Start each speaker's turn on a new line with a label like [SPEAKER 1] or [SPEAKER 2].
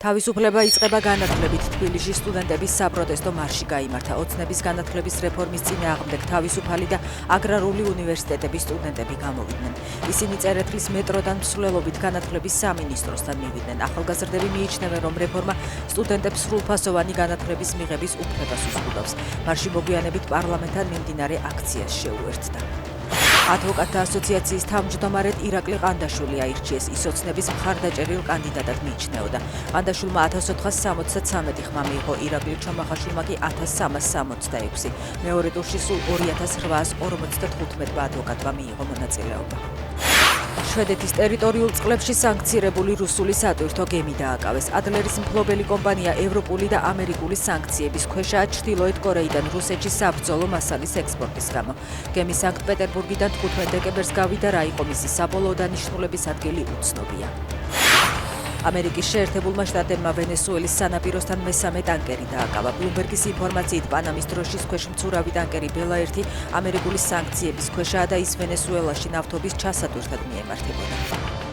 [SPEAKER 1] თავისუფლება იწყება განათლებით. თბილისში სტუდენტების საპროტესტო მარში გაიმართა. ოცნების განათლების რეფორმის წინააღმდეგ თავისუფალი და აგრარული უნივერსიტეტების სტუდენტები გამოვიდნენ. ისინი წერეთლის მეტროდან მსვლელობით განათლების სამინისტროსთან მივიდნენ. ახალგაზრდები მიიჩნევენ, რომ რეფორმა სტუდენტებს სრულფასოვანი განათლების მიღების უფლებას უზღუდავს. მარში მოგვიანებით პარლამენტთან მიმდინარე აქციას შეუერთდა. ადვოკატთა ასოციაციის თავმჯდომარედ ირაკლი ყანდაშვილი აირჩიეს. ის ოცნების მხარდაჭერილ კანდიდატად მიიჩნეოდა. ყანდაშვილმა 1463 ხმა მიიღო, ირაკლი ჩომახაშვილმა კი 1366. მეორე ტურში სულ 2855 ადვოკატმა მიიღო მონაწილეობა. შვედეთის ტერიტორიულ წყლებში სანქცირებული რუსული სატვირთო გემი დააკავეს. ადლერის მფლობელი კომპანია ევროპული და ამერიკული სანქციების ქვეშაა ჩრდილოეთ კორეიდან რუსეთში საბრძოლო მასალის ექსპორტის გამო. გემი სანქტ-პეტერბურგიდან 15 დეკემბერს გავიდა რა იყო მისი საბოლოო დანიშნულების ადგილი უცნობია. ამერიკის შეერთებულმა შტატებმა ვენესუელის სანაპიროსთან მესამე ტანკერი დააკავა. ბლუმბერგის ინფორმაციით, პანამის დროშის ქვეშ მცურავი ტანკერი ბელა-1 ამერიკული სანქციების ქვეშაა და ის ვენესუელაში ნავთობის ჩასატვირთად მიემართებოდა.